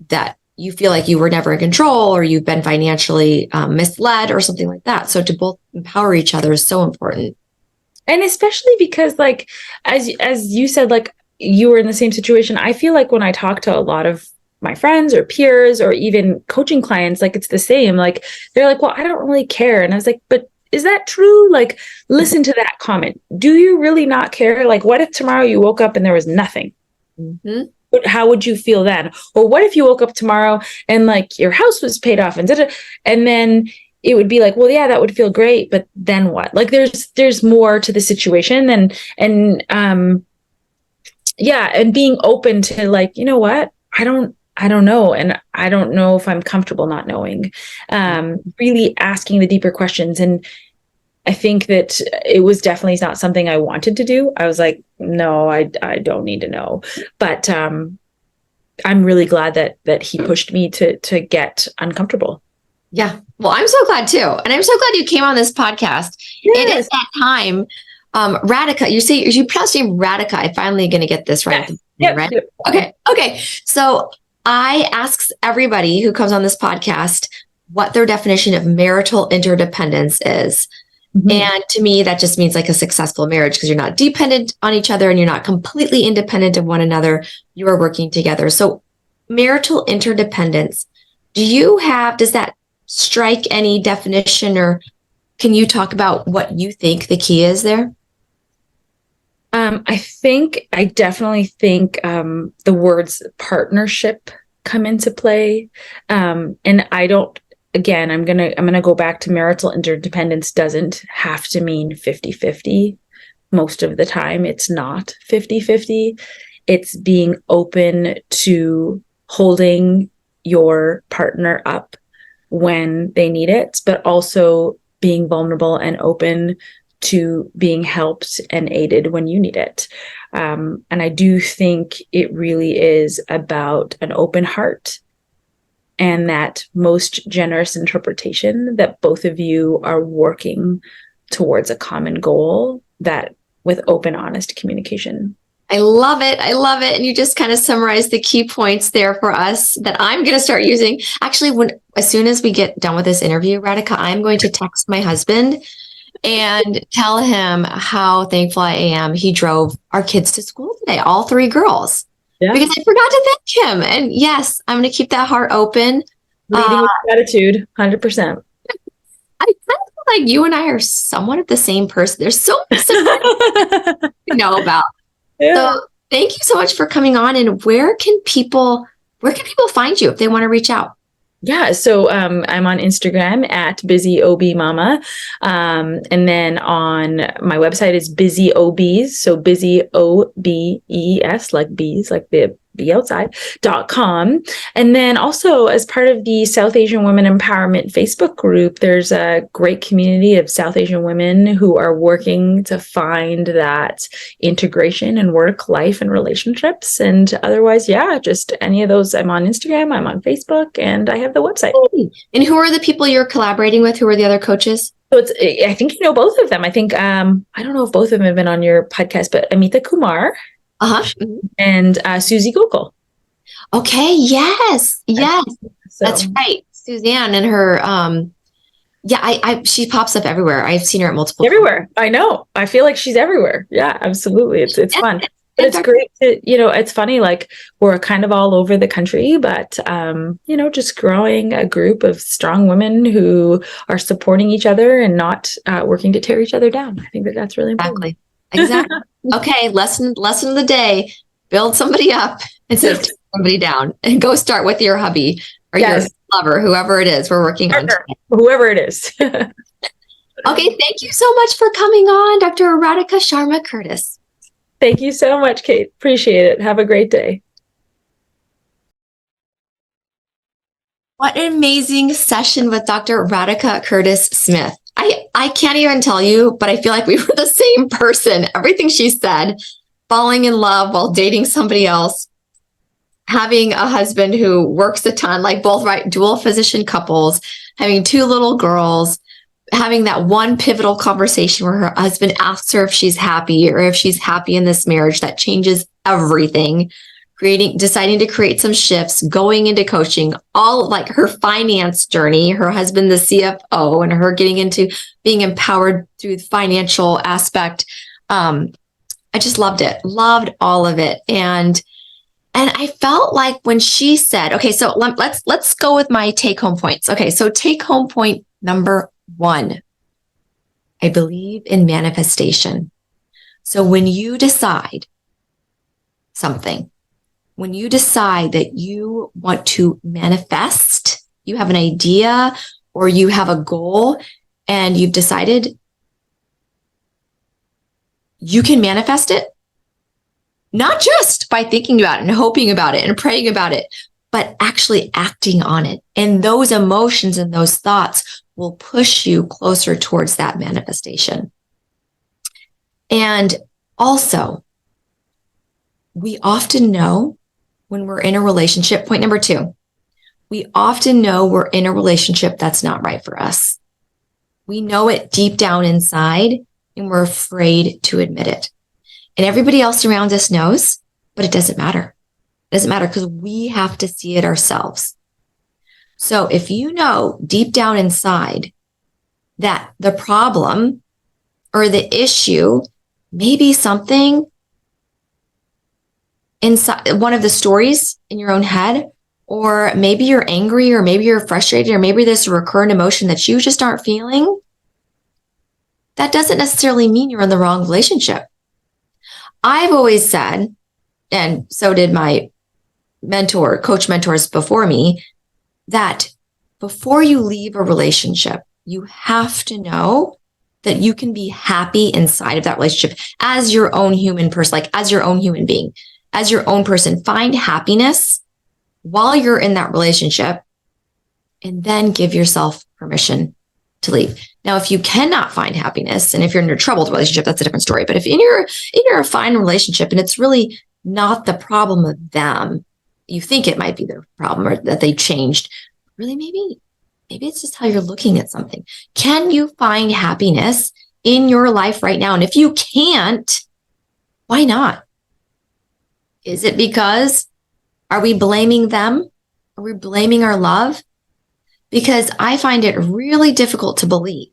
that you feel like you were never in control or you've been financially misled or something like that. So to both empower each other is so important. And especially because like, as you said, like you were in the same situation. I feel like when I talk to a lot of my friends or peers or even coaching clients, like it's the same, like they're like, well, I don't really care. And I was like, but is that true? Like, listen to that comment. Do you really not care? Like, what if tomorrow you woke up and there was nothing? Mm-hmm. But how would you feel then? Or what if you woke up tomorrow and like your house was paid off and then it would be like, well, yeah, that would feel great. But then what? Like there's more to the situation and being open to like, you know what? I don't know. And I don't know if I'm comfortable not knowing, really asking the deeper questions. And I think that it was definitely not something I wanted to do. I was like, no, I don't need to know. But I'm really glad that he pushed me to get uncomfortable. Yeah. Well, I'm so glad too. And I'm so glad you came on this podcast. Yes. It is that time. Radhika, you pronounce your name Radhika. I'm finally going to get this right. Yes. Right? Yep. Okay. So I ask everybody who comes on this podcast what their definition of marital interdependence is. Mm-hmm. And to me, that just means like a successful marriage because you're not dependent on each other and you're not completely independent of one another. You are working together. So marital interdependence, does that strike any definition, or can you talk about what you think the key is there? I definitely think the words partnership come into play. And I don't, again, I'm gonna go back to marital interdependence doesn't have to mean 50-50. Most of the time, it's not 50-50. It's being open to holding your partner up when they need it, but also being vulnerable and open to being helped and aided when you need it. And I do think it really is about an open heart and that most generous interpretation that both of you are working towards a common goal, that with open, honest communication. I love it. I love it. And you just kind of summarized the key points there for us that I'm going to start using. Actually, as soon as we get done with this interview, Radhika, I'm going to text my husband and tell him how thankful I am he drove our kids to school today, all 3 girls, because I forgot to thank him. And yes, I'm going to keep that heart open. Leading with gratitude, 100%. I kind of feel like you and I are somewhat of the same person. There's so much to know about. Yeah. So thank you so much for coming on. And where can people find you if they want to reach out? Yeah. So I'm on Instagram at Busy OB Mama. And then on my website is Busy OBs. So Busy OBES, like bees, like the be outside.com. And then also as part of the South Asian Women Empowerment Facebook group, there's a great community of South Asian women who are working to find that integration in work, life, and relationships. And otherwise, yeah, just any of those. I'm on Instagram, I'm on Facebook, and I have the website. And who are the people you're collaborating with? Who are the other coaches? So I think you know both of them. I think, I don't know if both of them have been on your podcast, but Amita Kumar. And Susie Gokul. Okay. Yes. So. That's right. Suzanne and her, she pops up everywhere. I've seen her at multiple everywhere. Times. I know. I feel like she's everywhere. Yeah, absolutely. It's fun. But it's great to, it's funny, like we're kind of all over the country, but, just growing a group of strong women who are supporting each other and not working to tear each other down. I think that's really important. Exactly. Okay. Lesson of the day, build somebody up instead of tear somebody down, and go start with your hubby or your lover, whoever it is we're working on today. Whoever it is. Okay. Thank you so much for coming on, Dr. Radhika Sharma Curtis. Thank you so much, Kate. Appreciate it. Have a great day. What an amazing session with Dr. Radhika Curtis Smith. I can't even tell you, but I feel like we were the same person. Everything she said, falling in love while dating somebody else, having a husband who works a ton, like both dual physician couples, having 2 little girls, having that one pivotal conversation where her husband asks her if she's happy or if she's happy in this marriage that changes everything, deciding to create some shifts, going into coaching, all like her finance journey, her husband, the CFO, and her getting into being empowered through the financial aspect. I just loved it, loved all of it. And I felt like when she said, okay, so let's go with my take home points. Okay. So take home point number 1, I believe in manifestation. So when you decide something, when you decide that you want to manifest, you have an idea or you have a goal and you've decided, you can manifest it, not just by thinking about it and hoping about it and praying about it, but actually acting on it. And those emotions and those thoughts will push you closer towards that manifestation. And also, we often know when we're in a relationship, point number 2, we often know we're in a relationship that's not right for us. We know it deep down inside and we're afraid to admit it. And everybody else around us knows, but it doesn't matter. It doesn't matter because we have to see it ourselves. So if you know deep down inside that the problem or the issue may be something inside one of the stories in your own head or maybe you're angry, or maybe you're frustrated, or maybe there's a recurrent emotion that you just aren't feeling, that doesn't necessarily mean you're in the wrong relationship. I've always said, and so did my coach mentors before me, that before you leave a relationship, you have to know that you can be happy inside of that relationship as your own human person, like as your own human being, as your own person. Find happiness while you're in that relationship, and then give yourself permission to leave. Now, if you cannot find happiness, and if you're in a troubled relationship, that's a different story. But if you're a fine relationship and it's really not the problem of them, you think it might be their problem or that they changed, really maybe it's just how you're looking at something. Can you find happiness in your life right now? And if you can't, why not? Is it because, are we blaming them? Are we blaming our love? Because I find it really difficult to believe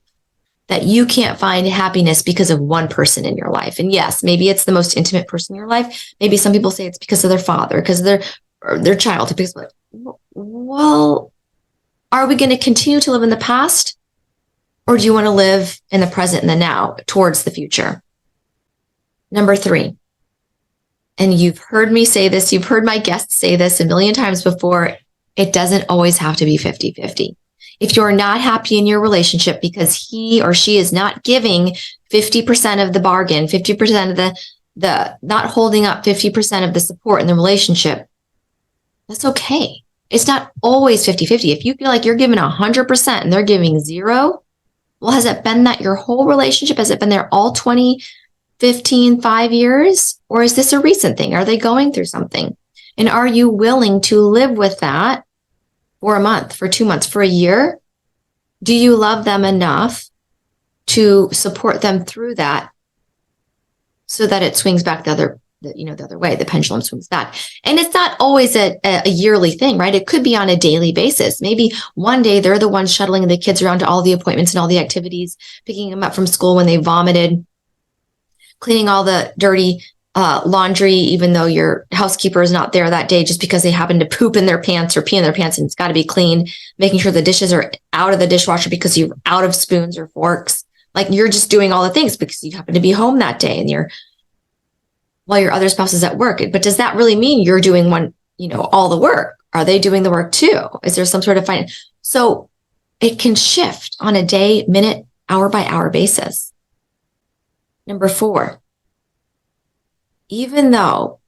that you can't find happiness because of one person in your life. And yes, maybe it's the most intimate person in your life. Maybe some people say it's because of their father, because of their child. Well, are we going to continue to live in the past? Or do you want to live in the present and the now towards the future? Number 3. And you've heard me say this, you've heard my guests say this a million times before, it doesn't always have to be 50-50. If you're not happy in your relationship because he or she is not giving 50% of the bargain, 50% of the not holding up 50% of the support in the relationship, that's okay. It's not always 50-50. If you feel like you're giving 100% and they're giving 0, well, has it been that your whole relationship? Has it been there all 20, 15, 5 years? Or is this a recent thing? Are they going through something? And are you willing to live with that for a month, for 2 months, for a year? Do you love them enough to support them through that so that it swings back the other way, the pendulum swings back? And it's not always a yearly thing, right? It could be on a daily basis. Maybe one day they're the ones shuttling the kids around to all the appointments and all the activities, picking them up from school when they vomited, cleaning all the dirty laundry, even though your housekeeper is not there that day, just because they happen to poop in their pants or pee in their pants and it's got to be cleaned, making sure the dishes are out of the dishwasher because you're out of spoons or forks. Like, you're just doing all the things because you happen to be home that day and while your other spouse is at work. But does that really mean you're doing all the work? Are they doing the work too? Is there some sort of So it can shift on a day, minute, hour by hour basis. Number 4, even though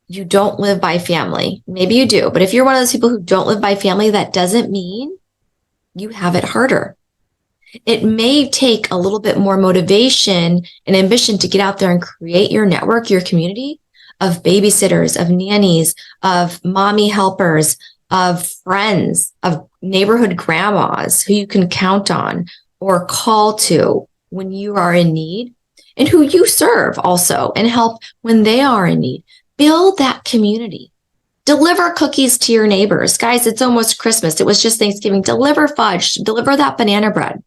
you don't live by family, maybe you do, but if you're one of those people who don't live by family, that doesn't mean you have it harder. It may take a little bit more motivation and ambition to get out there and create your network, your community of babysitters, of nannies, of mommy helpers, of friends, of neighborhood grandmas who you can count on or call to when you are in need, and who you serve also and help when they are in need. Build that community. Deliver cookies to your neighbors. Guys, it's almost Christmas. It was just Thanksgiving. Deliver fudge. Deliver that banana bread.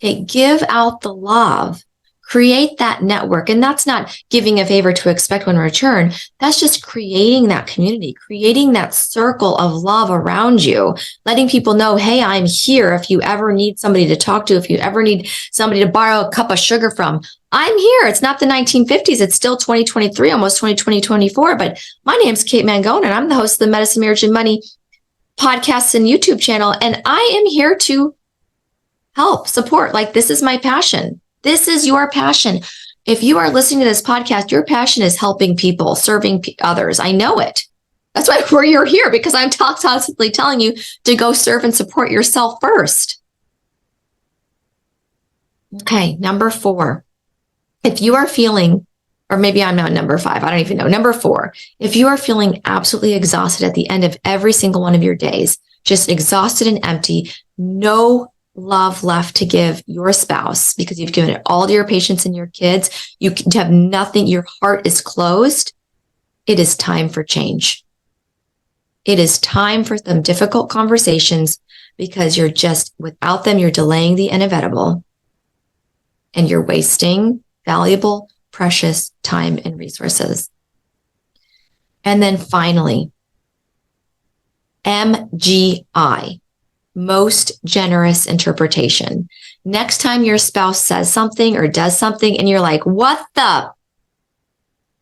Okay, give out the love. Create that network. And that's not giving a favor to expect one in return. That's just creating that community, creating that circle of love around you, letting people know, hey, I'm here. If you ever need somebody to talk to, if you ever need somebody to borrow a cup of sugar from, I'm here. It's not the 1950s. It's still 2023, almost 2024. But my name's Kate Mangone, and I'm the host of the Medicine, Marriage, and Money podcasts and YouTube channel. And I am here to help, support. Like, this is my passion. This is your passion. If you are listening to this podcast, your passion is helping people, serving others. I know it. That's why you're here, because I'm constantly telling you to go serve and support yourself first. Okay, number 4. If you are feeling, or maybe I'm not number 5, I don't even know. Number 4, if you are feeling absolutely exhausted at the end of every single one of your days, just exhausted and empty, no love left to give your spouse because you've given it all to your patients and your kids, you have nothing, your heart is closed, it is time for change. It is time for some difficult conversations, because you're just, without them, you're delaying the inevitable and you're wasting valuable, precious time and resources. And then finally, MGI, most generous interpretation. Next time your spouse says something or does something and you're like, what the?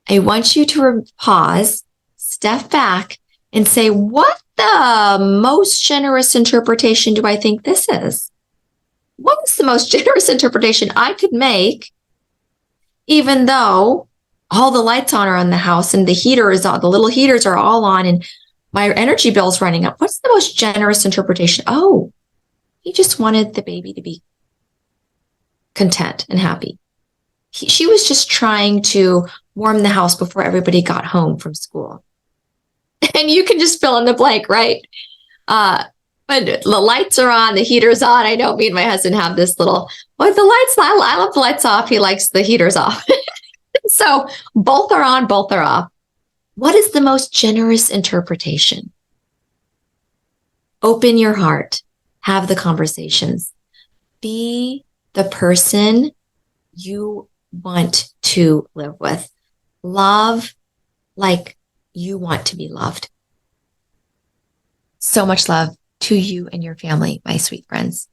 I want you to pause, step back, and say, what the most generous interpretation do I think this is? What is the most generous interpretation I could make, even though all the lights on are on the house and the heater is on, the little heaters are all on, and my energy bill's running up? What's the most generous interpretation? Oh, he just wanted the baby to be content and happy. She was just trying to warm the house before everybody got home from school. And you can just fill in the blank, right? But the lights are on, the heater's on. I know me and my husband have this little, well, the lights, I love the lights off. He likes the heaters off. So both are on, both are off. What is the most generous interpretation? Open your heart. Have the conversations. Be the person you want to live with. Love like you want to be loved. So much love to you and your family, my sweet friends.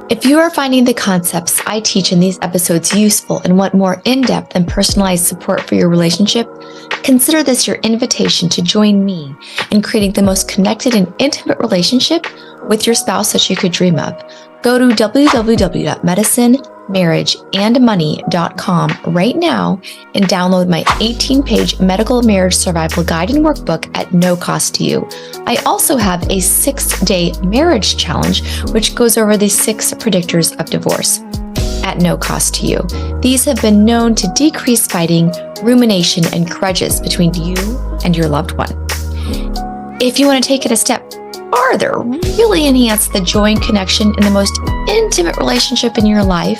If you are finding the concepts I teach in these episodes useful and want more in-depth and personalized support for your relationship, consider this your invitation to join me in creating the most connected and intimate relationship with your spouse that you could dream of. Go to www.medicinemarriageandmoney.com right now and download my 18-page medical marriage survival guide and workbook at no cost to you. I also have a 6-day marriage challenge, which goes over the 6 predictors of divorce at no cost to you. These have been known to decrease fighting, rumination, and grudges between you and your loved one. If you want to take it a step farther, really enhance the joy and connection in the most intimate relationship in your life,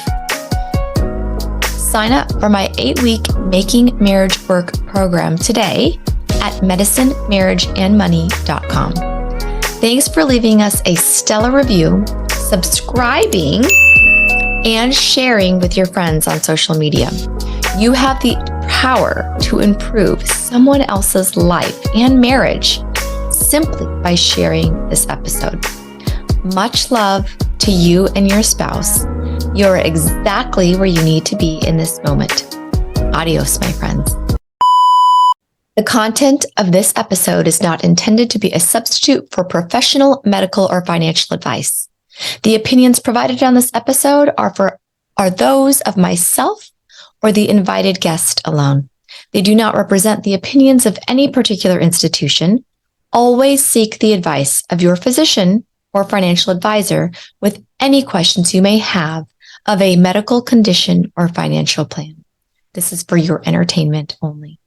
sign up for my 8-week Making Marriage Work program today at medicinemarriageandmoney.com. Thanks for leaving us a stellar review, subscribing, and sharing with your friends on social media. You have the power to improve someone else's life and marriage simply by sharing this episode. Much love to you and your spouse. You're exactly where you need to be in this moment. Adios, my friends. The content of this episode is not intended to be a substitute for professional, medical, or financial advice. The opinions provided on this episode are those of myself or the invited guest alone. They do not represent the opinions of any particular institution. Always seek the advice of your physician or financial advisor with any questions you may have of a medical condition or financial plan. This is for your entertainment only.